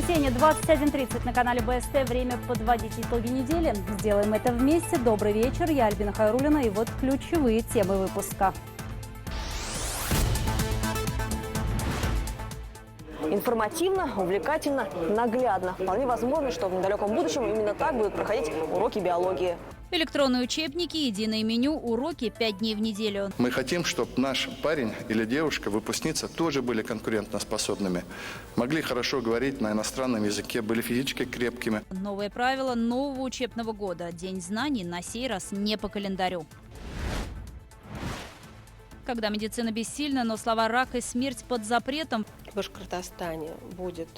Воскресенье, 21:30 на канале БСТ. Время подводить итоги недели. Сделаем это вместе. Добрый вечер. Я Альбина Хайруллина. И вот ключевые темы выпуска. Информативно, увлекательно, наглядно. Вполне возможно, что в недалеком будущем именно так будут проходить уроки биологии. Электронные учебники, единое меню, уроки 5 дней в неделю. Мы хотим, чтобы наш парень или девушка, выпускница, тоже были конкурентоспособными. Могли хорошо говорить на иностранном языке, были физически крепкими. Новые правила нового учебного года. День знаний на сей раз не по календарю. Когда медицина бессильна, но слова «рак» и «смерть» под запретом. В Башкортостане будет,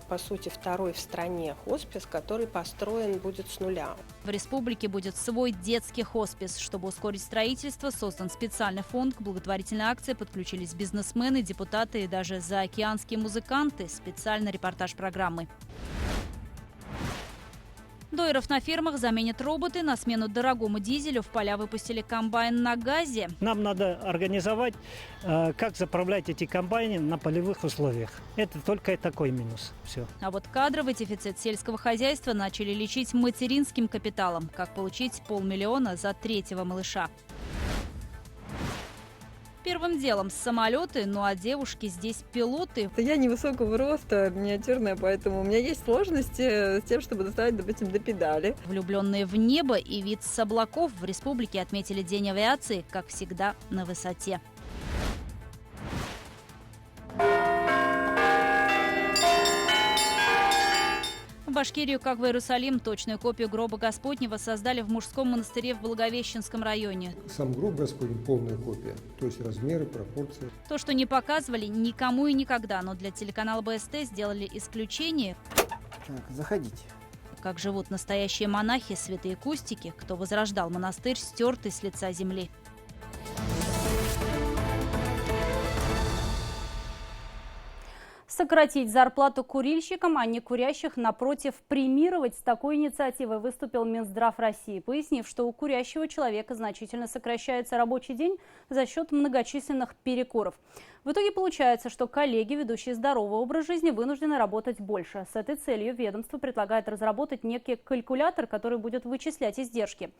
по сути, второй в стране хоспис, который построен будет с нуля. В республике будет свой детский хоспис. Чтобы ускорить строительство, создан специальный фонд. К благотворительной акции подключились бизнесмены, депутаты и даже заокеанские музыканты. Специальный репортаж программы. Дойеров на фермах заменят роботы. На смену дорогому дизелю в поля выпустили комбайн на газе. Нам надо организовать, как заправлять эти комбайны на полевых условиях. Это только такой минус. Все. А вот кадровый дефицит сельского хозяйства начали лечить материнским капиталом. Как получить 500 000 за третьего малыша. Первым делом самолеты, ну а девушки здесь пилоты. Я невысокого роста, миниатюрная, поэтому у меня есть сложности с тем, чтобы доставать, допустим, до педали. Влюбленные в небо и вид с облаков в республике отметили День авиации, как всегда, на высоте. В Башкирию, как в Иерусалим, точную копию гроба Господнего создали в мужском монастыре в Благовещенском районе. Сам гроб Господень полная копия, то есть размеры, пропорции. То, что не показывали никому и никогда, но для телеканала БСТ сделали исключение. Так, заходите. Как живут настоящие монахи, святые кустики, кто возрождал монастырь, стертый с лица земли. Сократить зарплату курильщикам, а не курящих, напротив, премировать. С такой инициативой выступил Минздрав России, пояснив, что у курящего человека значительно сокращается рабочий день за счет многочисленных перекуров. В итоге получается, что коллеги, ведущие здоровый образ жизни, вынуждены работать больше. С этой целью ведомство предлагает разработать некий калькулятор, который будет вычислять издержки.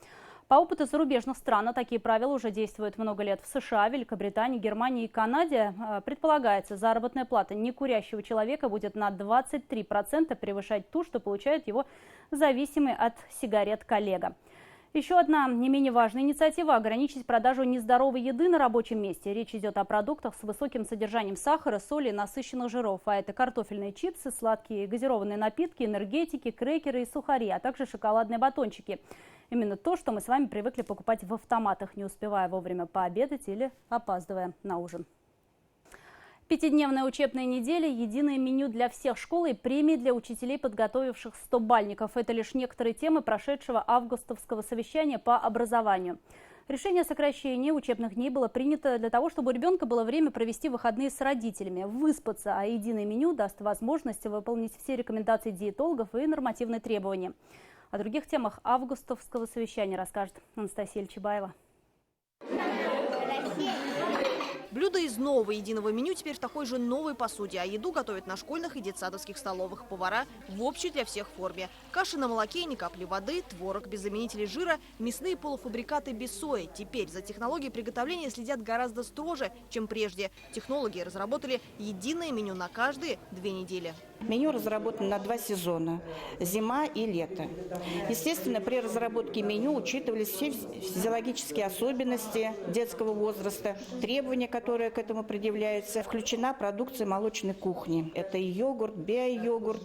По опыту зарубежных стран такие правила уже действуют много лет. В США, Великобритании, Германии и Канаде предполагается, заработная плата некурящего человека будет на 23% превышать ту, что получает его зависимый от сигарет коллега. Еще одна не менее важная инициатива – ограничить продажу нездоровой еды на рабочем месте. Речь идет о продуктах с высоким содержанием сахара, соли и насыщенных жиров. А это картофельные чипсы, сладкие газированные напитки, энергетики, крекеры и сухари, а также шоколадные батончики. Именно то, что мы с вами привыкли покупать в автоматах, не успевая вовремя пообедать или опаздывая на ужин. Пятидневная учебная неделя, единое меню для всех школ и премии для учителей, подготовивших 100-бальников. Это лишь некоторые темы прошедшего августовского совещания по образованию. Решение о сокращении учебных дней было принято для того, чтобы у ребенка было время провести выходные с родителями, выспаться, а единое меню даст возможность выполнить все рекомендации диетологов и нормативные требования. О других темах августовского совещания расскажет Анастасия Ильчебаева. Блюда из нового единого меню теперь в такой же новой посуде, а еду готовят на школьных и детсадовских столовых. Повара в общей для всех форме. Каши на молоке, ни капли воды, творог без заменителей жира, мясные полуфабрикаты без сои. Теперь за технологией приготовления следят гораздо строже, чем прежде. Технологи разработали единое меню на каждые 2 недели. Меню разработано на 2 сезона – зима и лето. Естественно, при разработке меню учитывались все физиологические особенности детского возраста, требования, которые к этому предъявляются. Включена продукция молочной кухни. Это йогурт, био-йогурт,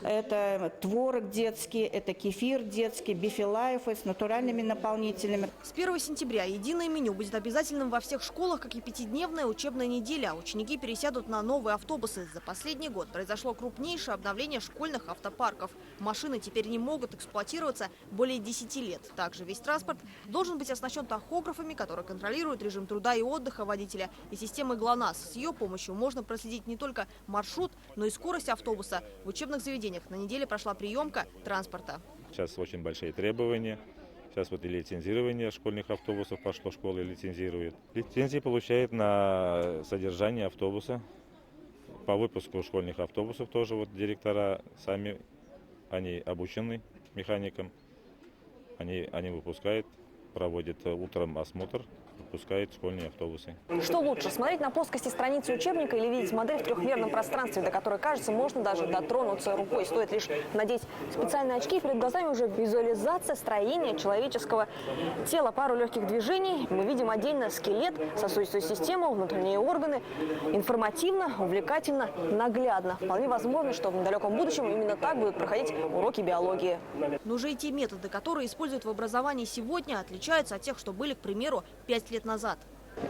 это творог детский, это кефир детский, бифилайф с натуральными наполнителями. С 1 сентября единое меню будет обязательным во всех школах, как и 5-дневная учебная неделя. Ученики пересядут на новые автобусы. За последний год произошло крупнейшее обновление школьных автопарков. Машины теперь не могут эксплуатироваться более 10 лет. Также весь транспорт должен быть оснащен тахографами, которые контролируют режим труда и отдыха водителя, и системой ГЛОНАСС. С ее помощью можно проследить не только маршрут, но и скорость автобуса. В учебных заведениях на неделе прошла приемка транспорта. Сейчас очень большие требования. Сейчас вот и лицензирование школьных автобусов пошло, школы лицензируют. Лицензии получают на содержание автобуса. По выпуску школьных автобусов тоже вот директора сами, они обучены механикам, они выпускают, проводят утром осмотр, выпускают школьные автобусы. Что лучше, смотреть на плоскости страницы учебника или видеть модель в трехмерном пространстве, до которой, кажется, можно даже дотронуться рукой? Стоит лишь надеть специальные очки, перед глазами уже визуализация строения человеческого тела. Пару легких движений, мы видим отдельно скелет, сосудистую систему, внутренние органы. Информативно, увлекательно, наглядно. Вполне возможно, что в недалеком будущем именно так будут проходить уроки биологии. Но уже и те методы, которые используют в образовании сегодня, отличаются от тех, что были, к примеру, 5 лет назад.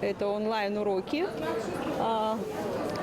Это онлайн-уроки,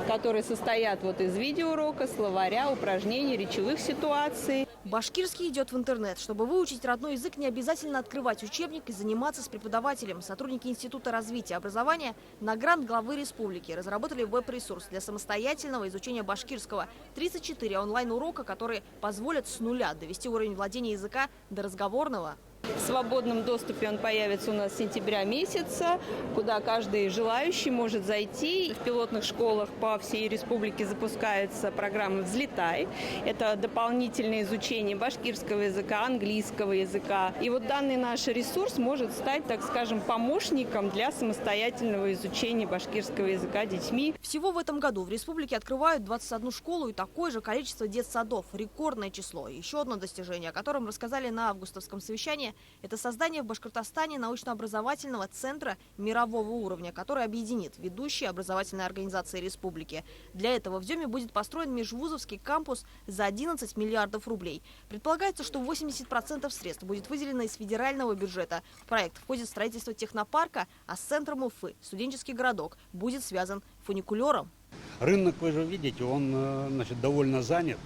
которые состоят из видеоурока, словаря, упражнений, речевых ситуаций. Башкирский идет в интернет. Чтобы выучить родной язык, не обязательно открывать учебник и заниматься с преподавателем. Сотрудники Института развития образования на грант главы республики разработали веб-ресурс для самостоятельного изучения башкирского. 34 онлайн-урока, которые позволят с нуля довести уровень владения языка до разговорного. В свободном доступе он появится у нас с сентября месяца, куда каждый желающий может зайти. В пилотных школах по всей республике запускается программа «Взлетай». Это дополнительное изучение башкирского языка, английского языка. И данный наш ресурс может стать, так скажем, помощником для самостоятельного изучения башкирского языка детьми. Всего в этом году в республике открывают 21 школу и такое же количество детсадов. Рекордное число. Еще одно достижение, о котором рассказали на августовском совещании, это создание в Башкортостане научно-образовательного центра мирового уровня, который объединит ведущие образовательные организации республики. Для этого в Деме будет построен межвузовский кампус за 11 миллиардов рублей. Предполагается, что 80% средств будет выделено из федерального бюджета. В проект входит строительство технопарка, а с центром Уфы студенческий городок будет связан фуникулером. Рынок, вы же видите, он довольно занят.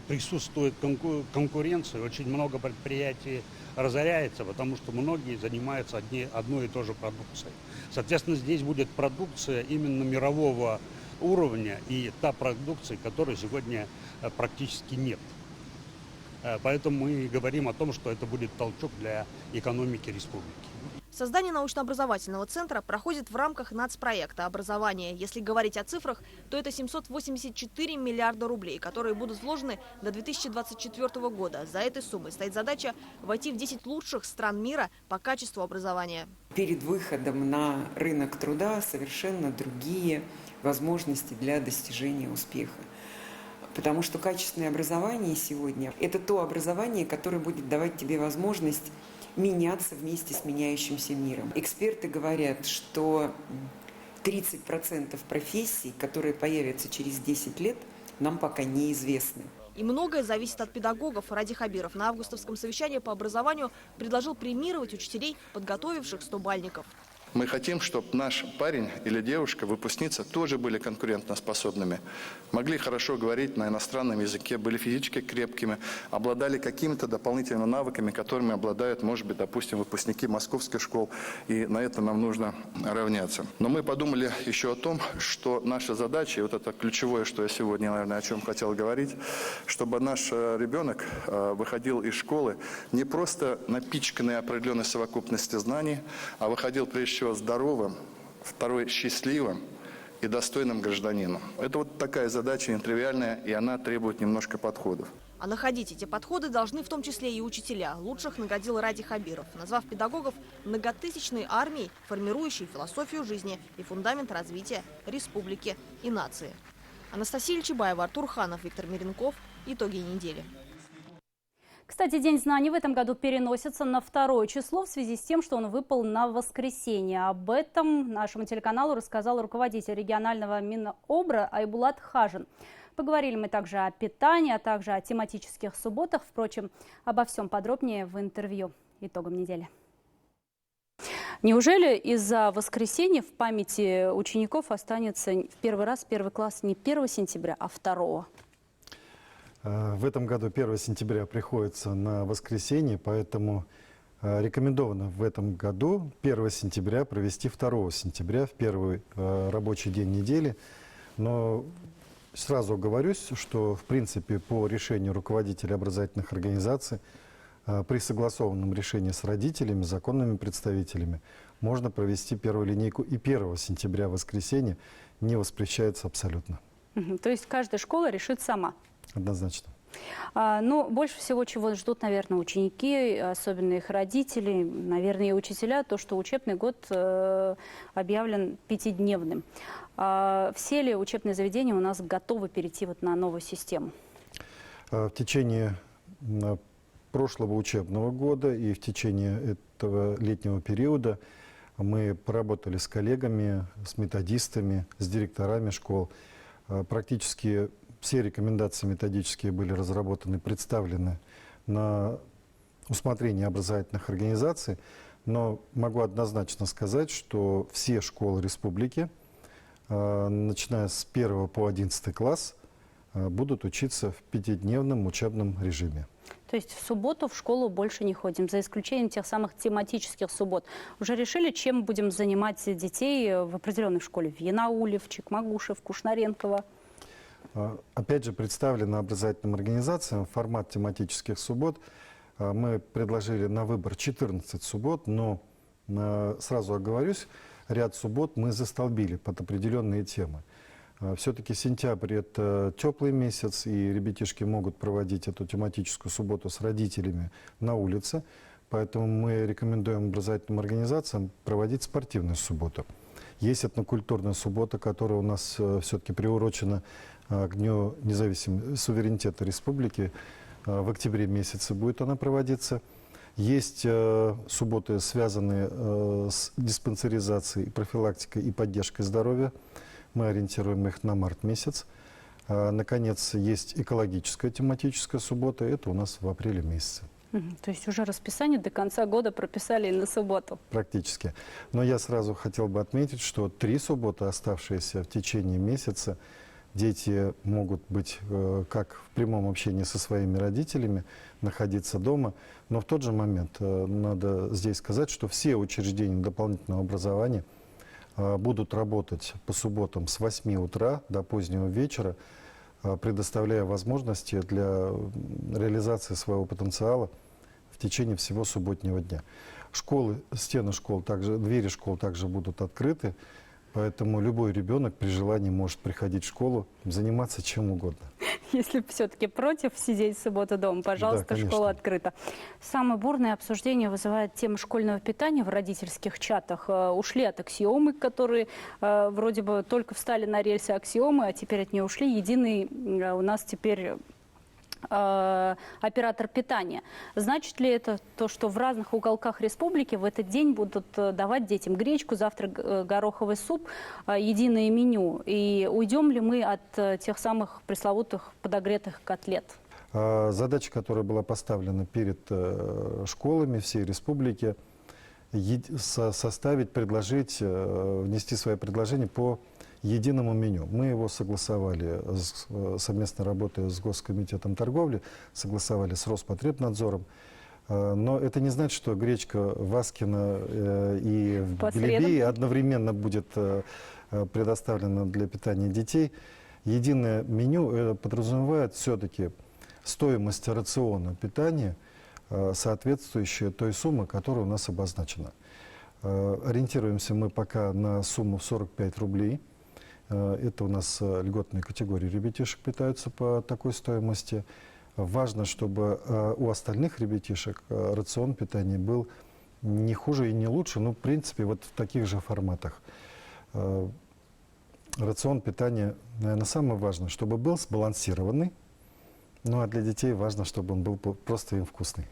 Присутствует конкуренция, очень много предприятий разоряется, потому что многие занимаются одной и той же продукцией. Соответственно, здесь будет продукция именно мирового уровня и та продукция, которой сегодня практически нет. Поэтому мы говорим о том, что это будет толчок для экономики республики. Создание научно-образовательного центра проходит в рамках нацпроекта образования. Если говорить о цифрах, то это 784 миллиарда рублей, которые будут вложены до 2024 года. За этой суммой стоит задача войти в 10 лучших стран мира по качеству образования. Перед выходом на рынок труда совершенно другие возможности для достижения успеха. Потому что качественное образование сегодня – это то образование, которое будет давать тебе возможность меняться вместе с меняющимся миром. Эксперты говорят, что 30% профессий, которые появятся через 10 лет, нам пока неизвестны. И многое зависит от педагогов. Ради Хабиров на августовском совещании по образованию предложил премировать учителей, подготовивших 100-бальников. Мы хотим, чтобы наш парень или девушка, выпускница, тоже были конкурентоспособными, могли хорошо говорить на иностранном языке, были физически крепкими, обладали какими-то дополнительными навыками, которыми обладают, может быть, допустим, выпускники московских школ, и на это нам нужно равняться. Но мы подумали еще о том, что наша задача, и вот это ключевое, что я сегодня, наверное, о чем хотел говорить, чтобы наш ребенок выходил из школы не просто напичканный определенной совокупностью знаний, а выходил прежде всего здоровым, второй счастливым и достойным гражданином. Это такая задача нетривиальная, и она требует немножко подходов. А находить эти подходы должны в том числе и учителя. Лучших наградил Ради Хабиров, назвав педагогов многотысячной армией, формирующей философию жизни и фундамент развития республики и нации. Анастасия Ильчебаева, Артур Ханов, Виктор Миренков. Итоги недели. Кстати, День знаний в этом году переносится на 2 число в связи с тем, что он выпал на воскресенье. Об этом нашему телеканалу рассказал руководитель регионального Минобра Айбулат Хажин. Поговорили мы также о питании, а также о тематических субботах. Впрочем, обо всем подробнее в интервью итогам недели. Неужели из-за воскресенья в памяти учеников останется в первый раз первый класс не 1 сентября, а 2? В этом году 1 сентября приходится на воскресенье, поэтому рекомендовано в этом году 1 сентября провести 2 сентября в первый рабочий день недели. Но сразу оговорюсь, что в принципе по решению руководителей образовательных организаций при согласованном решении с родителями, законными представителями можно провести первую линейку и 1 сентября в воскресенье, не воспрещается абсолютно. То есть каждая школа решит сама? Однозначно. Но больше всего, чего ждут, наверное, ученики, особенно их родители, наверное, и учителя, то, что учебный год объявлен 5-дневным. Все ли учебные заведения у нас готовы перейти вот на новую систему? В течение прошлого учебного года и в течение этого летнего периода мы поработали с коллегами, с методистами, с директорами школ. Практически все рекомендации методические были разработаны, представлены на усмотрение образовательных организаций, но могу однозначно сказать, что все школы республики, начиная с 1 по 11 класс, будут учиться в 5-дневном учебном режиме. То есть в субботу в школу больше не ходим, за исключением тех самых тематических суббот. Уже решили, чем будем занимать детей в определенной школе? В Янауле, в Чекмагуше, в Кушнаренково? Опять же, представлено образовательным организациям формат тематических суббот. Мы предложили на выбор 14 суббот, но сразу оговорюсь, ряд суббот мы застолбили под определенные темы. Все-таки сентябрь – это теплый месяц, и ребятишки могут проводить эту тематическую субботу с родителями на улице. Поэтому мы рекомендуем образовательным организациям проводить спортивную субботу. Есть этнокультурная суббота, которая у нас все-таки приурочена к Дню независимости, суверенитета республики. В октябре месяце будет она проводиться. Есть субботы, связанные с диспансеризацией, профилактикой и поддержкой здоровья. Мы ориентируем их на март месяц. Наконец, есть экологическая тематическая суббота. Это у нас в апреле месяце. То есть уже расписание до конца года прописали на субботу? Практически. Но я сразу хотел бы отметить, что 3 субботы, оставшиеся в течение месяца, дети могут быть как в прямом общении со своими родителями, находиться дома. Но в тот же момент надо здесь сказать, что все учреждения дополнительного образования будут работать по субботам с 8 утра до позднего вечера, предоставляя возможности для реализации своего потенциала в течение всего субботнего дня. Школы, стены школ, двери школ также будут открыты, поэтому любой ребенок при желании может приходить в школу, заниматься чем угодно. Если все-таки против сидеть в субботу дома, пожалуйста, да, школа открыта. Самое бурное обсуждение вызывает тема школьного питания в родительских чатах. Ушли от аксиомы, которые вроде бы только встали на рельсы аксиомы, а теперь от нее ушли. Единый у нас теперь оператор питания. Значит ли это то, что в разных уголках республики в этот день будут давать детям гречку, завтра гороховый суп, единое меню? И уйдем ли мы от тех самых пресловутых подогретых котлет? Задача, которая была поставлена перед школами всей республики, составить, предложить, внести свои предложения по единому меню. Мы его согласовали совместно работая с Госкомитетом торговли, согласовали с Роспотребнадзором. Но это не значит, что гречка Васкина и в Белебее одновременно будет предоставлена для питания детей. Единое меню подразумевает все-таки стоимость рациона питания, соответствующая той сумме, которая у нас обозначена. Ориентируемся мы пока на сумму в 45 рублей. Это у нас льготные категории ребятишек питаются по такой стоимости. Важно, чтобы у остальных ребятишек рацион питания был не хуже и не лучше, но в принципе вот в таких же форматах. Рацион питания, наверное, самое важное, чтобы был сбалансированный, ну а для детей важно, чтобы он был просто им вкусный.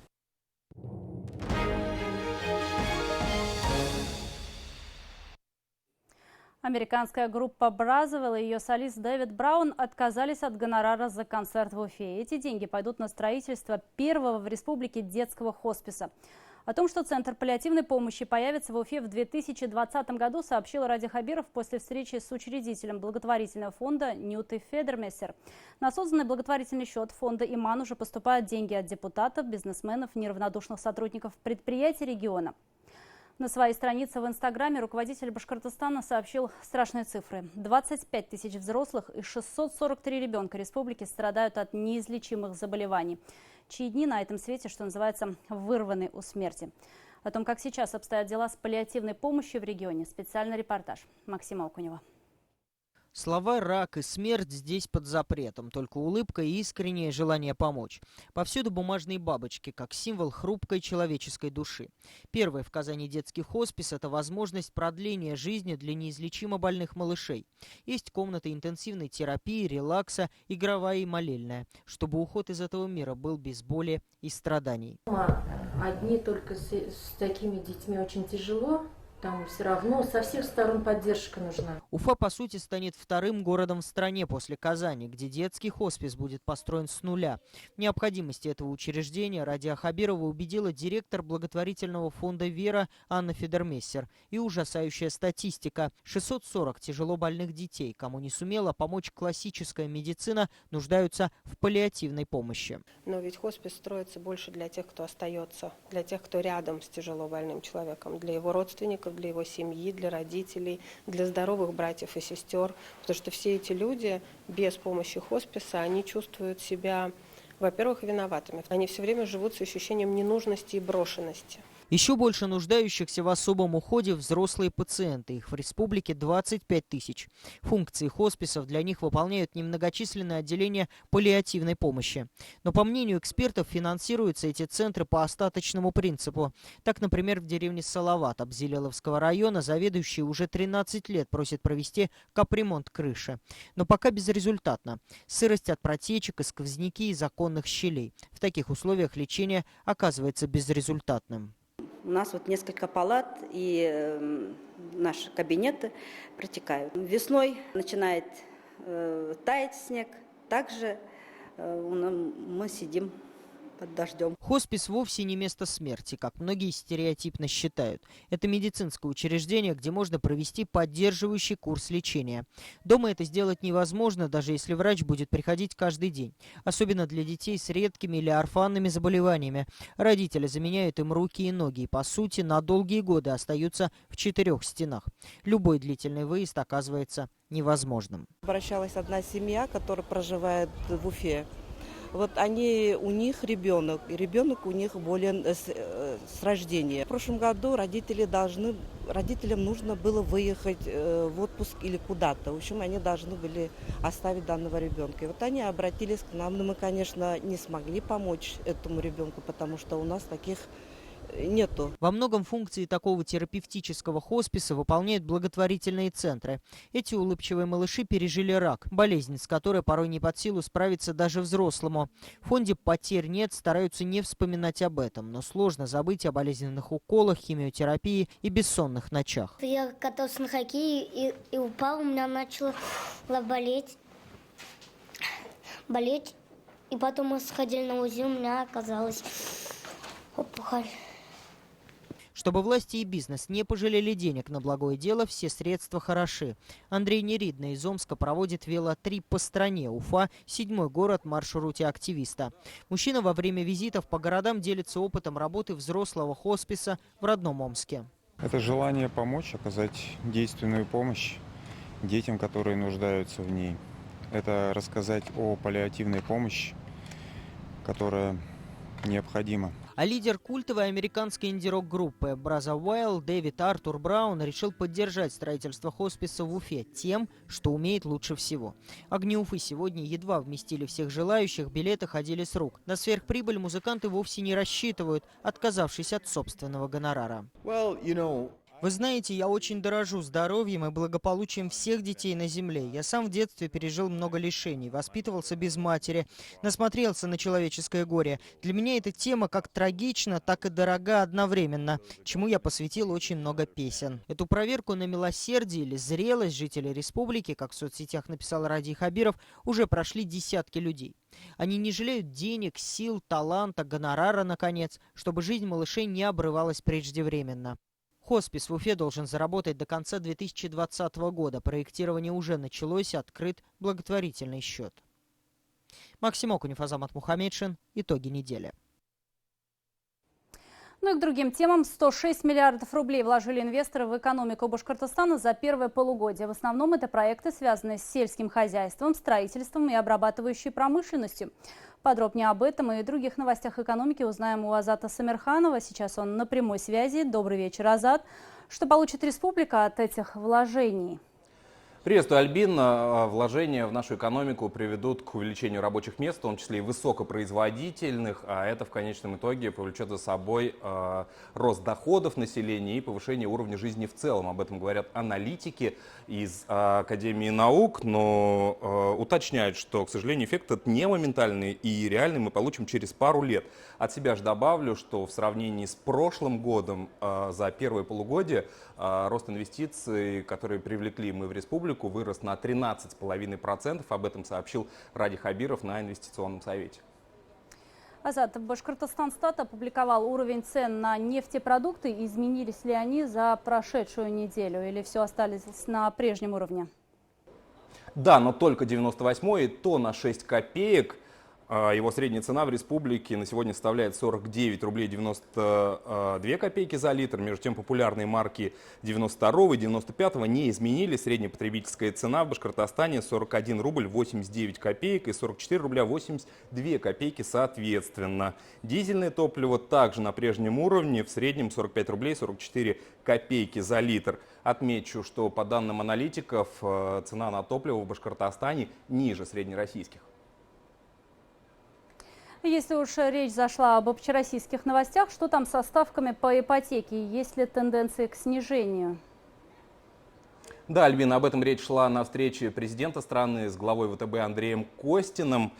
Американская группа Бразовилл и ее солист Дэвид Браун отказались от гонорара за концерт в Уфе. Эти деньги пойдут на строительство первого в республике детского хосписа. О том, что Центр паллиативной помощи появится в Уфе в 2020 году, сообщил Ради Хабиров после встречи с учредителем благотворительного фонда Ньютой Федермессер. На созданный благотворительный счет фонда «Иман» уже поступают деньги от депутатов, бизнесменов, неравнодушных сотрудников предприятий региона. На своей странице в Инстаграме руководитель Башкортостана сообщил страшные цифры. 25 тысяч взрослых и 643 ребенка республики страдают от неизлечимых заболеваний, чьи дни на этом свете, что называется, вырваны у смерти. О том, как сейчас обстоят дела с паллиативной помощью в регионе, специальный репортаж Максима Окунева. Слова «рак» и «смерть» здесь под запретом, только улыбка и искреннее желание помочь. Повсюду бумажные бабочки, как символ хрупкой человеческой души. Первый в Казани детский хоспис – это возможность продления жизни для неизлечимо больных малышей. Есть комната интенсивной терапии, релакса, игровая и молельная, чтобы уход из этого мира был без боли и страданий. Одни только с такими детьми очень тяжело. Там все равно со всех сторон поддержка нужна. Уфа, по сути, станет вторым городом в стране после Казани, где детский хоспис будет построен с нуля. В необходимости этого учреждения Радия Хабирова убедила директор благотворительного фонда «Вера» Анна Федермессер. И ужасающая статистика. 640 тяжело больных детей, кому не сумела помочь классическая медицина, нуждаются в паллиативной помощи. Но ведь хоспис строится больше для тех, кто остается, для тех, кто рядом с тяжело больным человеком, для его родственников, для его семьи, для родителей, для здоровых братьев и сестер. Потому что все эти люди без помощи хосписа, они чувствуют себя, во-первых, виноватыми. Они все время живут с ощущением ненужности и брошенности. Еще больше нуждающихся в особом уходе взрослые пациенты. Их в республике 25 тысяч. Функции хосписов для них выполняют немногочисленные отделения паллиативной помощи. Но, по мнению экспертов, финансируются эти центры по остаточному принципу. Так, например, в деревне Салават Абзелиловского района заведующий уже 13 лет просит провести капремонт крыши. Но пока безрезультатно. Сырость от протечек и сквозняки из оконных щелей. В таких условиях лечение оказывается безрезультатным. У нас вот несколько палат, и наши кабинеты протекают. Весной начинает таять снег, также мы сидим под дождем. Хоспис вовсе не место смерти, как многие стереотипно считают. Это медицинское учреждение, где можно провести поддерживающий курс лечения. Дома это сделать невозможно, даже если врач будет приходить каждый день. Особенно для детей с редкими или орфанными заболеваниями. Родители заменяют им руки и ноги и, по сути, на долгие годы остаются в 4 стенах. Любой длительный выезд оказывается невозможным. Обращалась одна семья, которая проживает в Уфе. Вот у них ребенок, и ребенок у них болен с рождения. В прошлом году родителям нужно было выехать в отпуск или куда-то. В общем, они должны были оставить данного ребенка. И вот они обратились к нам, но мы, конечно, не смогли помочь этому ребенку, потому что у нас таких нету. Во многом функции такого терапевтического хосписа выполняют благотворительные центры. Эти улыбчивые малыши пережили рак, болезнь, с которой порой не под силу справиться даже взрослому. В фонде «Потерь нет» стараются не вспоминать об этом, но сложно забыть о болезненных уколах, химиотерапии и бессонных ночах. Я катался на хоккее и упал, у меня начало болеть, и потом мы сходили на УЗИ, у меня оказалась опухоль. Чтобы власти и бизнес не пожалели денег на благое дело, все средства хороши. Андрей Неридный из Омска проводит велотрип по стране. Уфа – 7-й город в маршруте активиста. Мужчина во время визитов по городам делится опытом работы взрослого хосписа в родном Омске. Это желание помочь, оказать действенную помощь детям, которые нуждаются в ней. Это рассказать о паллиативной помощи, которая необходима. А лидер культовой американской инди-рок-группы Brother Wild Дэвид Артур Браун решил поддержать строительство хосписа в Уфе тем, что умеет лучше всего. Огни Уфы сегодня едва вместили всех желающих, билеты ходили с рук. На сверхприбыль музыканты вовсе не рассчитывают, отказавшись от собственного гонорара. Вы знаете, я очень дорожу здоровьем и благополучием всех детей на земле. Я сам в детстве пережил много лишений, воспитывался без матери, насмотрелся на человеческое горе. Для меня эта тема как трагична, так и дорога одновременно, чему я посвятил очень много песен. Эту проверку на милосердие или зрелость жителей республики, как в соцсетях написал Радий Хабиров, уже прошли десятки людей. Они не жалеют денег, сил, таланта, гонорара, наконец, чтобы жизнь малышей не обрывалась преждевременно. Хоспис в Уфе должен заработать до конца 2020 года. Проектирование уже началось, открыт благотворительный счет. Максим Окунев, Азамат Мухамедшин. Итоги недели. Ну и к другим темам. 106 миллиардов рублей вложили инвесторы в экономику Башкортостана за первое полугодие. В основном это проекты, связанные с сельским хозяйством, строительством и обрабатывающей промышленностью. Подробнее об этом и других новостях экономики узнаем у Азата Самирханова. Сейчас он на прямой связи. Добрый вечер, Азат. Что получит республика от этих вложений? Приветствую, Альбин. Вложения в нашу экономику приведут к увеличению рабочих мест, в том числе и высокопроизводительных, а это в конечном итоге повлечет за собой рост доходов населения и повышение уровня жизни в целом. Об этом говорят аналитики из Академии наук, но уточняют, что, к сожалению, эффект этот не моментальный и реальный мы получим через пару лет. От себя же добавлю, что в сравнении с прошлым годом за первое полугодие рост инвестиций, которые привлекли мы в республику, вырос на 13,5%. Об этом сообщил Ради Хабиров на инвестиционном совете. Азат, Башкортостанстат опубликовал уровень цен на нефтепродукты. Изменились ли они за прошедшую неделю или все остались на прежнем уровне? Да, но только 98-й, то на 6 копеек. Его средняя цена в республике на сегодня составляет 49 рублей 92 копейки за литр. Между тем популярные марки 92 и 95 не изменили. Средняя потребительская цена в Башкортостане 41 рубль 89 копеек и 44 рубля 82 копейки соответственно. Дизельное топливо также на прежнем уровне, в среднем 45 рублей 44 копейки за литр. Отмечу, что по данным аналитиков цена на топливо в Башкортостане ниже среднероссийских. Если уж речь зашла об общероссийских новостях, что там со ставками по ипотеке? Есть ли тенденции к снижению? Да, Альбина, об этом речь шла на встрече президента страны с главой ВТБ Андреем Костиным.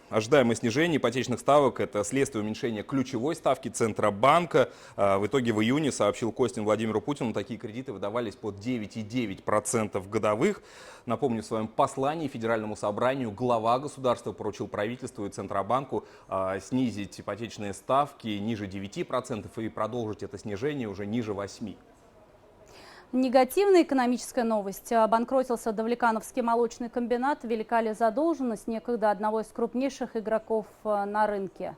Ожидаемое снижение ипотечных ставок – это следствие уменьшения ключевой ставки Центробанка. В итоге в июне, сообщил Костин Владимиру Путину, такие кредиты выдавались под 9,9% годовых. Напомню, в своем послании Федеральному собранию глава государства поручил правительству и Центробанку снизить ипотечные ставки ниже 9% и продолжить это снижение уже ниже 8%. Негативная экономическая новость. Обанкротился Давлекановский молочный комбинат. Велика ли задолженность некогда одного из крупнейших игроков на рынке?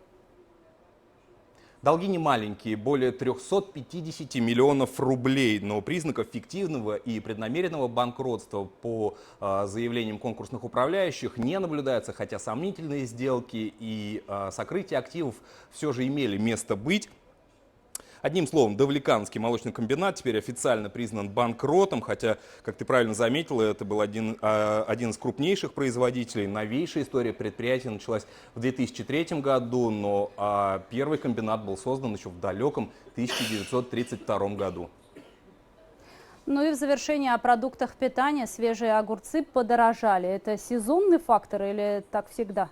Долги не маленькие, более 350 миллионов рублей, но признаков фиктивного и преднамеренного банкротства по заявлениям конкурсных управляющих не наблюдается, хотя сомнительные сделки и сокрытие активов все же имели место быть. Одним словом, Давлекановский молочный комбинат теперь официально признан банкротом, хотя, как ты правильно заметила, это был один из крупнейших производителей. Новейшая история предприятия началась в 2003 году, но первый комбинат был создан еще в далеком 1932 году. Ну и в завершение о продуктах питания. Свежие огурцы подорожали. Это сезонный фактор или так всегда?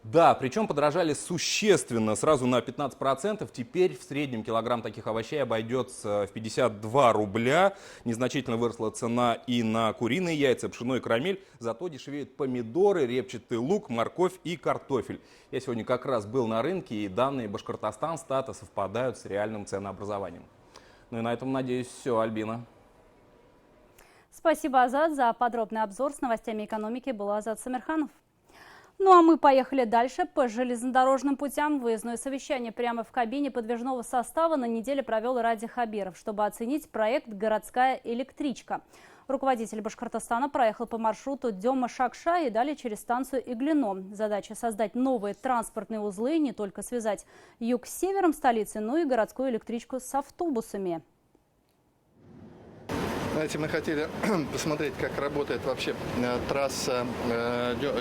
Да, причем подорожали существенно, сразу на 15%. Теперь в среднем килограмм таких овощей обойдется в 52 рубля. Незначительно выросла цена и на куриные яйца, пшено и карамель. Зато дешевеют помидоры, репчатый лук, морковь и картофель. Я сегодня как раз был на рынке, и данные Башкортостанстата совпадают с реальным ценообразованием. Ну и на этом, надеюсь, все, Альбина. Спасибо, Азат, за подробный обзор. С новостями экономики был Азат Самирханов. Ну а мы поехали дальше по железнодорожным путям. Выездное совещание прямо в кабине подвижного состава на неделе провел Ради Хабиров, чтобы оценить проект «Городская электричка». Руководитель Башкортостана проехал по маршруту Дема-Шакша и далее через станцию Иглино. Задача создать новые транспортные узлы, не только связать юг с севером столицы, но и городскую электричку с автобусами. Знаете, мы хотели посмотреть, как работает вообще трасса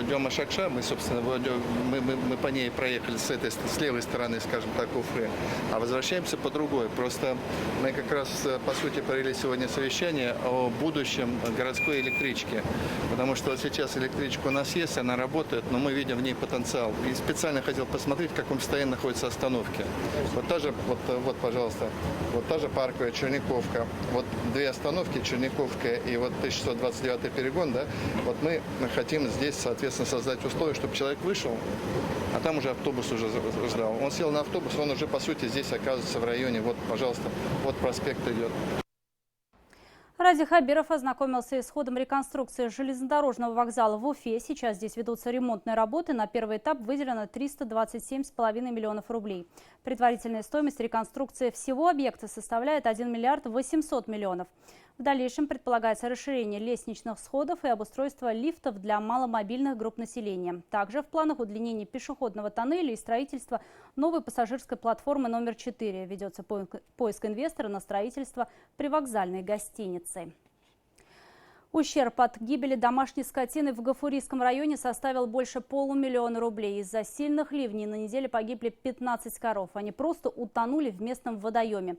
Дема-Шакша. Мы, собственно, мы по ней проехали с левой стороны, скажем так, Уфы, а возвращаемся по другой. Просто мы как раз, по сути, провели сегодня совещание о будущем городской электрички. Потому что вот сейчас электричка у нас есть, она работает, но мы видим в ней потенциал. И специально хотел посмотреть, в каком состоянии находятся остановки. Вот та же, вот, пожалуйста, вот та же парковая Черниковка. Вот две остановки, Черниковка и вот 1629 перегон, да, вот мы хотим здесь, соответственно, создать условия, чтобы человек вышел, а там уже автобус уже ждал. Он сел на автобус, он уже, по сути, здесь оказывается в районе, вот, пожалуйста, вот проспект идет. Ради Хабиров ознакомился с ходом реконструкции железнодорожного вокзала в Уфе. Сейчас здесь ведутся ремонтные работы. На первый этап выделено 327,5 миллионов рублей. Предварительная стоимость реконструкции всего объекта составляет 1 миллиард 800 миллионов. В дальнейшем предполагается расширение лестничных сходов и обустройство лифтов для маломобильных групп населения. Также в планах удлинение пешеходного тоннеля и строительство новой пассажирской платформы номер 4. Ведется поиск инвестора на строительство привокзальной гостиницы. Ущерб от гибели домашней скотины в Гафурийском районе составил больше $500 000 рублей. Из-за сильных ливней на неделе погибли 15 коров. Они просто утонули в местном водоеме.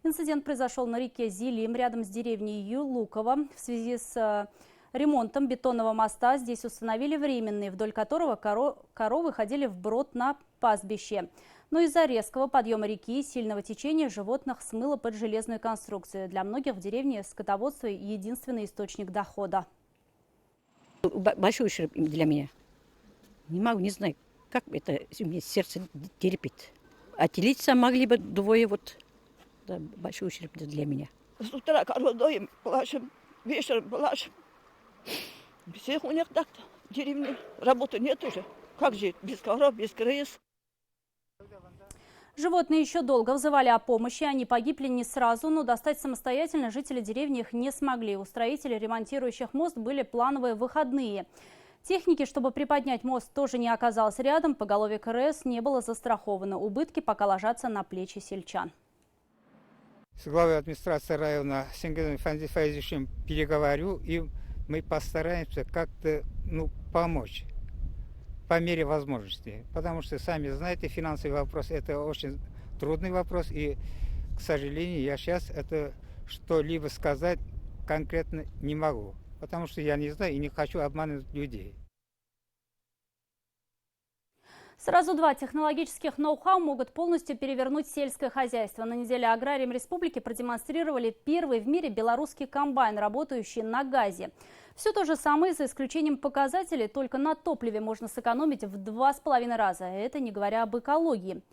Инцидент произошел на реке Зилим, рядом с деревней Юлуково. В связи с ремонтом бетонного моста здесь установили временный, вдоль которого коровы ходили вброд на пастбище. Но из-за резкого подъема реки и сильного течения животных смыло под железную конструкцию. Для многих в деревне скотоводство – единственный источник дохода. Большой ущерб для меня. Не могу, не знаю, как это у меня сердце терпит. Отелиться могли бы двое, вот. Да, большой ущерб для меня. С утра корову доим, плачем, вечером плачем. Всех у них так-то в деревне работы нет уже. Как жить без коров, без крыс? Животные еще долго взывали о помощи. Они погибли не сразу, но достать самостоятельно жители деревни их не смогли. У строителей, ремонтирующих мост, были плановые выходные. Техники, чтобы приподнять мост, тоже не оказалось рядом. Поголовье КРС не было застраховано. Убытки пока ложатся на плечи сельчан. С главой администрации района Сенгизом Файзичем переговорю, и мы постараемся как-то помочь по мере возможности. Потому что, сами знаете, финансовый вопрос – это очень трудный вопрос. И, к сожалению, я сейчас это что-либо сказать конкретно не могу. Потому что я не знаю и не хочу обманывать людей. Сразу два технологических ноу-хау могут полностью перевернуть сельское хозяйство. На неделе аграриям республики продемонстрировали первый в мире белорусский комбайн, работающий на газе. Все то же самое, за исключением показателей, только на топливе можно сэкономить в 2,5 раза. Это не говоря об экологии.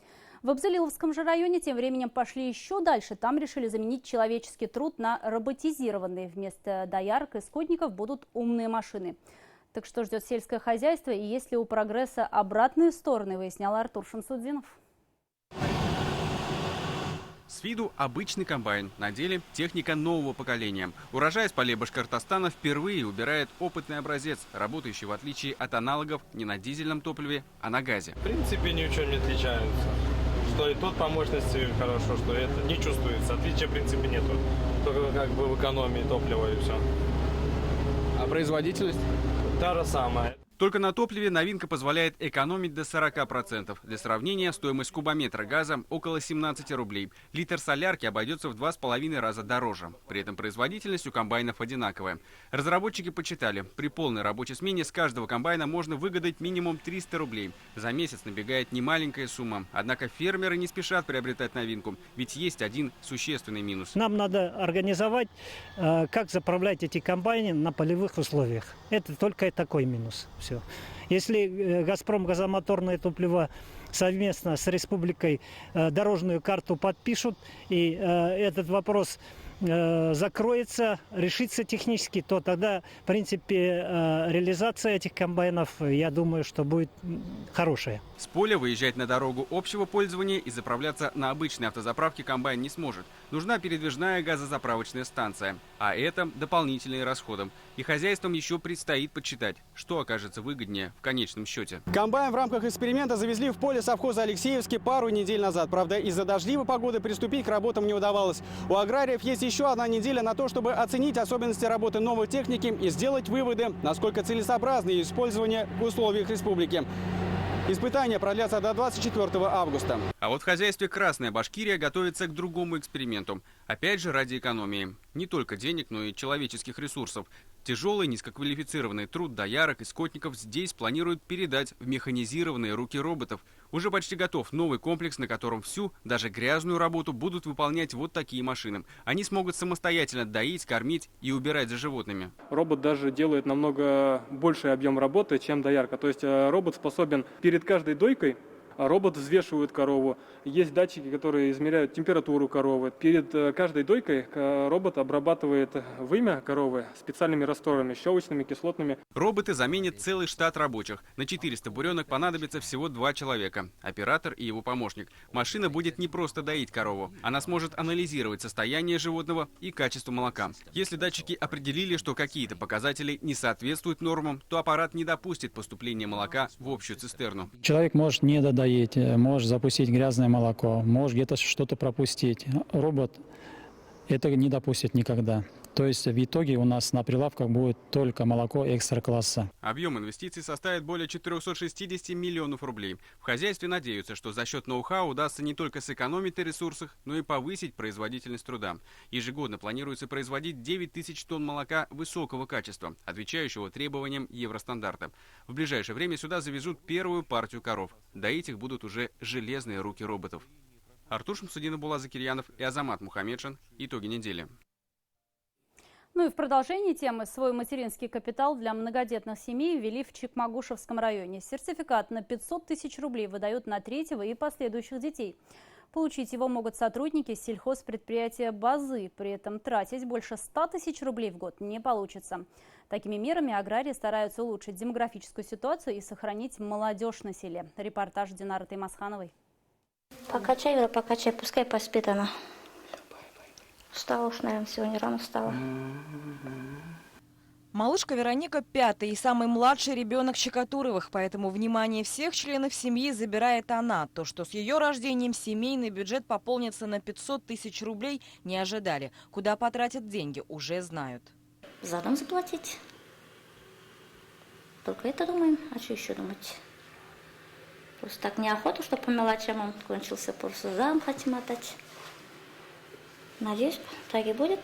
В Абзелиловском же районе тем временем пошли еще дальше. Там решили заменить человеческий труд на роботизированный. Вместо доярок и скотников будут умные машины. Так что ждет сельское хозяйство и есть ли у прогресса обратные стороны, выяснял Артур Шамсудинов. С виду обычный комбайн, на деле техника нового поколения. Урожай с полей Башкортостана впервые убирает опытный образец, работающий в отличие от аналогов не на дизельном топливе, а на газе. В принципе, ничего не отличаются. Что и тот по мощности хорошо, что это не чувствуется. Отличия в принципе нету. Только как бы в экономии топлива и все. А производительность? Та же самая. Только на топливе новинка позволяет экономить до 40%. Для сравнения, стоимость кубометра газа около 17 рублей. Литр солярки обойдется в 2,5 раза дороже. При этом производительность у комбайнов одинаковая. Разработчики подсчитали, при полной рабочей смене с каждого комбайна можно выгадать минимум 300 рублей. За месяц набегает немаленькая сумма. Однако фермеры не спешат приобретать новинку, ведь есть один существенный минус. Нам надо организовать, как заправлять эти комбайны на полевых условиях. Это только такой минус. Все. Если «Газпром» газомоторное топливо совместно с республикой дорожную карту подпишут, и этот вопрос закроется, решится технически, то тогда, в принципе, реализация этих комбайнов, я думаю, что будет хорошая. С поля выезжать на дорогу общего пользования и заправляться на обычной автозаправке комбайн не сможет. Нужна передвижная газозаправочная станция, а это дополнительные расходы. И хозяйствам еще предстоит подсчитать, что окажется выгоднее в конечном счете. Комбайн в рамках эксперимента завезли в поле совхоза Алексеевский пару недель назад. Правда, из-за дождливой погоды приступить к работам не удавалось. У аграриев есть еще одна неделя на то, чтобы оценить особенности работы новой техники и сделать выводы, насколько целесообразно ее использование в условиях республики. Испытания продлятся до 24 августа. А вот в хозяйстве «Красная Башкирия» готовится к другому эксперименту. Опять же ради экономии. Не только денег, но и человеческих ресурсов. Тяжелый, низкоквалифицированный труд доярок и скотников здесь планируют передать в механизированные руки роботов. Уже почти готов новый комплекс, на котором всю, даже грязную работу будут выполнять вот такие машины. Они смогут самостоятельно доить, кормить и убирать за животными. Робот даже делает намного больший объем работы, чем доярка. То есть робот способен перед каждой дойкой, робот взвешивает корову. Есть датчики, которые измеряют температуру коровы. Перед каждой дойкой робот обрабатывает вымя коровы специальными растворами, щелочными, кислотными. Роботы заменят целый штат рабочих. На 400 буренок понадобится всего 2 человека. Оператор и его помощник. Машина будет не просто доить корову. Она сможет анализировать состояние животного и качество молока. Если датчики определили, что какие-то показатели не соответствуют нормам, то аппарат не допустит поступления молока в общую цистерну. Человек может не додоить, может запустить грязное молоко, может где-то что-то пропустить. Робот это не допустит никогда. То есть в итоге у нас на прилавках будет только молоко экстра-класса. Объем инвестиций составит более 460 миллионов рублей. В хозяйстве надеются, что за счет ноу-хау удастся не только сэкономить на ресурсах, но и повысить производительность труда. Ежегодно планируется производить 9 тысяч тонн молока высокого качества, отвечающего требованиям евростандарта. В ближайшее время сюда завезут первую партию коров. Доить их будут уже железные руки роботов. Артур Шамсудинов, Булат Закирьянов и Азамат Мухаммедшин. Итоги недели. Ну и в продолжении темы свой материнский капитал для многодетных семей ввели в Чекмагушевском районе. Сертификат на 500 тысяч рублей выдают на третьего и последующих детей. Получить его могут сотрудники сельхозпредприятия «Базы». При этом тратить больше 100 тысяч рублей в год не получится. Такими мерами аграрии стараются улучшить демографическую ситуацию и сохранить молодежь на селе. Репортаж Динары Таймасхановой. Покачай, Вера, покачай, пускай поспит она. Встала уж, наверное, сегодня рано встала. Малышка Вероника – 5-й и самый младший ребенок Чекатуровых, поэтому внимание всех членов семьи забирает она. То, что с ее рождением семейный бюджет пополнится на 500 тысяч рублей, не ожидали. Куда потратят деньги, уже знают. За дом заплатить. Только это думаем, а что еще думать? Просто так неохота, что по мелочам он кончился, просто за дом хотим отдать. Надеюсь, так и будет.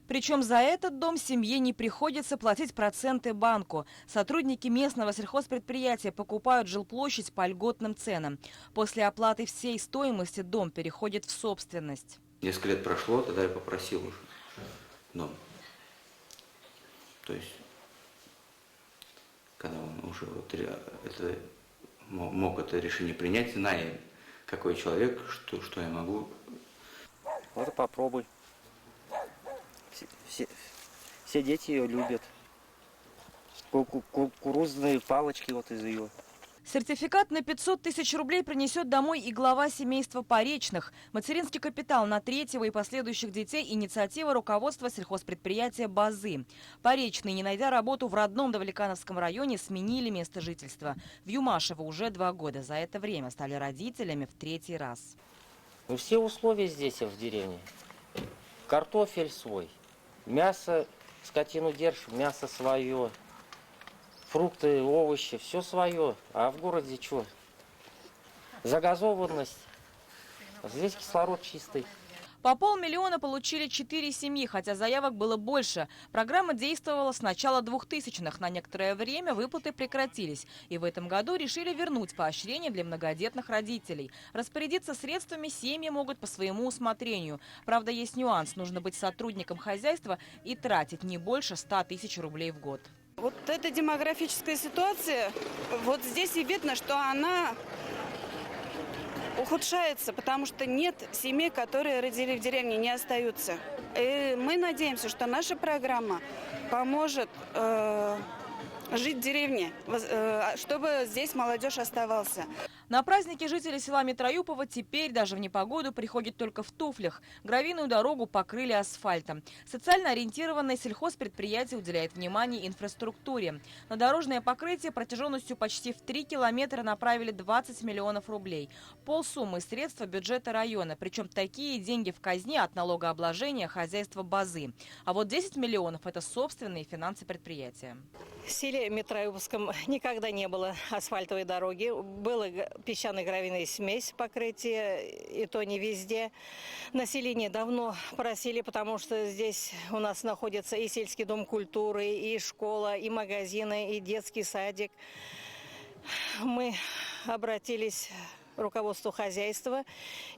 Причем за этот дом семье не приходится платить проценты банку. Сотрудники местного сельхозпредприятия покупают жилплощадь по льготным ценам. После оплаты всей стоимости дом переходит в собственность. Несколько лет прошло, тогда я попросил уже дом. То есть, когда он уже мог это решение принять, зная, какой человек, что я могу. Вот попробуй. Все дети ее любят. Кукурузные палочки вот из ее. Сертификат на 500 тысяч рублей принесет домой и глава семейства Поречных. Материнский капитал на третьего и последующих детей – инициатива руководства сельхозпредприятия «Базы». Поречные, не найдя работу в родном Давлекановском районе, сменили место жительства. В Юмашево уже 2 года. За это время стали родителями в 3-й раз. Ну, все условия здесь, в деревне. Картофель свой, мясо, скотину держишь, мясо свое, фрукты, овощи, все свое. А в городе что? Загазованность, здесь кислород чистый. По 500 000 получили 4 семьи, хотя заявок было больше. Программа действовала с начала 2000-х. На некоторое время выплаты прекратились. И в этом году решили вернуть поощрение для многодетных родителей. Распорядиться средствами семьи могут по своему усмотрению. Правда, есть нюанс. Нужно быть сотрудником хозяйства и тратить не больше 100 тысяч рублей в год. Вот эта демографическая ситуация, вот здесь и видно, что она ухудшается, потому что нет семей, которые родили в деревне, не остаются. И мы надеемся, что наша программа поможет жить в деревне, чтобы здесь молодежь оставалась. На праздники жители села Митроюпово теперь даже в непогоду приходят только в туфлях. Гравийную дорогу покрыли асфальтом. Социально ориентированное сельхозпредприятие уделяет внимание инфраструктуре. На дорожное покрытие протяженностью почти в 3 километра направили 20 миллионов рублей. Полсуммы средства бюджета района. Причем такие деньги в казне от налогообложения хозяйства «Базы». А вот 10 миллионов – это собственные финансы предприятия. В селе Митроюповском никогда не было асфальтовой дороги. Была песчано-гравийная смесь покрытия, и то не везде. Население давно просили, потому что здесь у нас находится и сельский дом культуры, и школа, и магазины, и детский садик. Мы обратились к руководству хозяйства,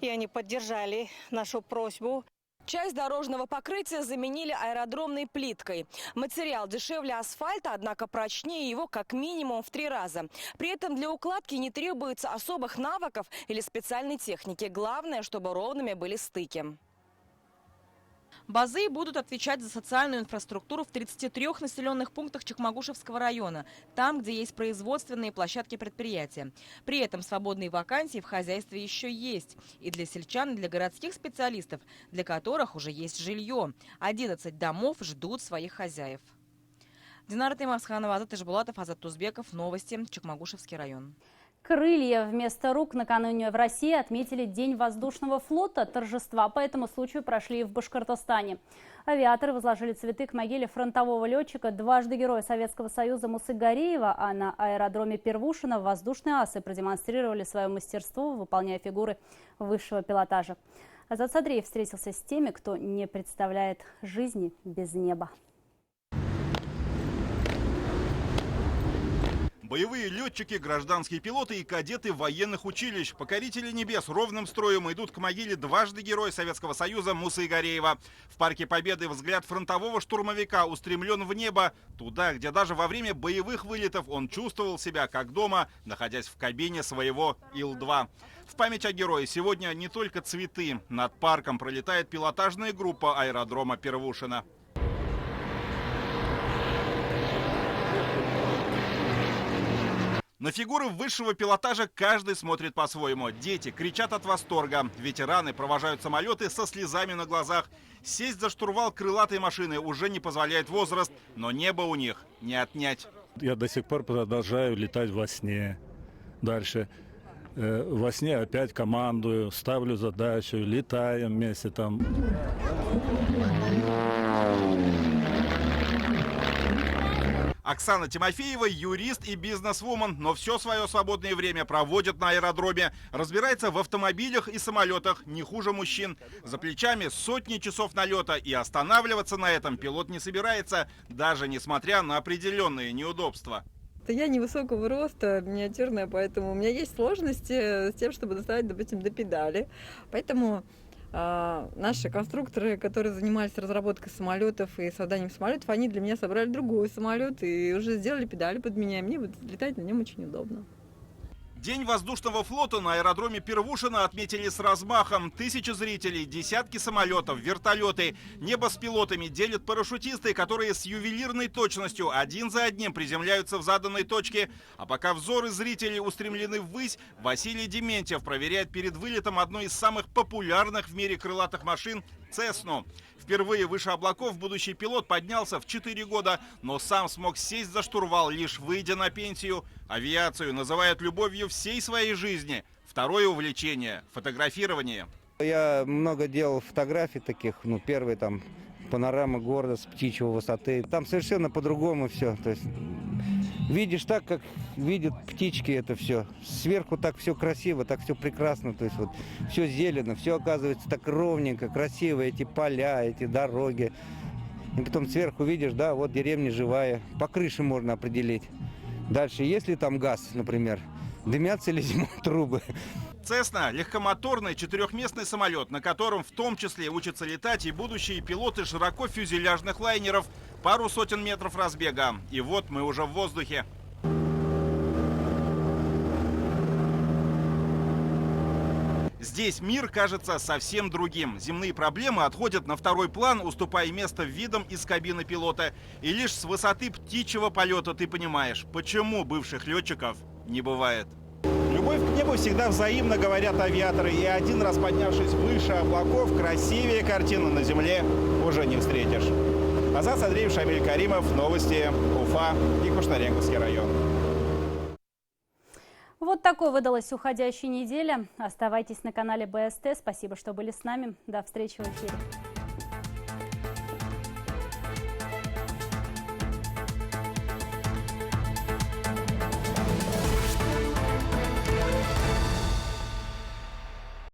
и они поддержали нашу просьбу. Часть дорожного покрытия заменили аэродромной плиткой. Материал дешевле асфальта, однако прочнее его как минимум в 3 раза. При этом для укладки не требуется особых навыков или специальной техники. Главное, чтобы ровными были стыки. Базы будут отвечать за социальную инфраструктуру в 33 населенных пунктах Чекмагушевского района, там, где есть производственные площадки предприятия. При этом свободные вакансии в хозяйстве еще есть. И для сельчан, и для городских специалистов, для которых уже есть жилье. 11 домов ждут своих хозяев. Динара Таймасханова, Азат Ижбулатов, Азат Тузбеков. Новости. Чекмагушевский район. Крылья вместо рук накануне в России отметили День воздушного флота. Торжества по этому случаю прошли в Башкортостане. Авиаторы возложили цветы к могиле фронтового летчика, дважды Героя Советского Союза Мусыгареева, а на аэродроме Первушина воздушные асы продемонстрировали свое мастерство, выполняя фигуры высшего пилотажа. Азат Садриев встретился с теми, кто не представляет жизни без неба. Боевые летчики, гражданские пилоты и кадеты военных училищ, покорители небес, ровным строем идут к могиле дважды Героя Советского Союза Мусыгареева. В Парке Победы взгляд фронтового штурмовика устремлен в небо, туда, где даже во время боевых вылетов он чувствовал себя как дома, находясь в кабине своего Ил-2. В память о герое сегодня не только цветы. Над парком пролетает пилотажная группа аэродрома Первушина. На фигуры высшего пилотажа каждый смотрит по-своему. Дети кричат от восторга. Ветераны провожают самолеты со слезами на глазах. Сесть за штурвал крылатой машины уже не позволяет возраст, но небо у них не отнять. Я до сих пор продолжаю летать во сне. Дальше. Во сне опять командую, ставлю задачу, летаем вместе там. Оксана Тимофеева – юрист и бизнесвумен, но все свое свободное время проводит на аэродроме. Разбирается в автомобилях и самолетах не хуже мужчин. За плечами сотни часов налета, и останавливаться на этом пилот не собирается, даже несмотря на определенные неудобства. Я невысокого роста, миниатюрная, поэтому у меня есть сложности с тем, чтобы доставать, допустим, до педали. Поэтому наши конструкторы, которые занимались разработкой самолетов и созданием самолетов, они для меня собрали другой самолет и уже сделали педали под меня. Мне вот летать на нем очень удобно. День воздушного флота на аэродроме Первушина отметили с размахом. Тысячи зрителей, десятки самолетов, вертолеты. Небо с пилотами делят парашютисты, которые с ювелирной точностью один за одним приземляются в заданной точке. А пока взоры зрителей устремлены ввысь, Василий Дементьев проверяет перед вылетом одной из самых популярных в мире крылатых машин – «Цесну». Впервые выше облаков будущий пилот поднялся в 4 года, но сам смог сесть за штурвал, лишь выйдя на пенсию. Авиацию называют любовью всей своей жизни. Второе увлечение – фотографирование. Я много делал фотографий таких, первые там панорама города с птичьей высоты. Там совершенно по-другому все. То есть видишь так, как видят птички это все. Сверху так все красиво, так все прекрасно. То есть вот все зелено, все оказывается так ровненько, красиво. Эти поля, эти дороги. И потом сверху видишь, да, вот деревня живая. По крыше можно определить. Дальше, есть ли там газ, например, дымятся ли зимой трубы. «Цесна» – легкомоторный четырехместный самолет, на котором в том числе учатся летать и будущие пилоты широкофюзеляжных лайнеров. Пару сотен метров разбега. И вот мы уже в воздухе. Здесь мир кажется совсем другим. Земные проблемы отходят на второй план, уступая место видам из кабины пилота. И лишь с высоты птичьего полета ты понимаешь, почему бывших летчиков не бывает. Любовь к небу всегда взаимна, говорят авиаторы. И один раз поднявшись выше облаков, красивее картину на земле уже не встретишь. Азат Садриев, Шамиль Каримов, новости, Уфа и Кушнаренковский район. Вот такой выдалась уходящая неделя. Оставайтесь на канале БСТ. Спасибо, что были с нами. До встречи в эфире.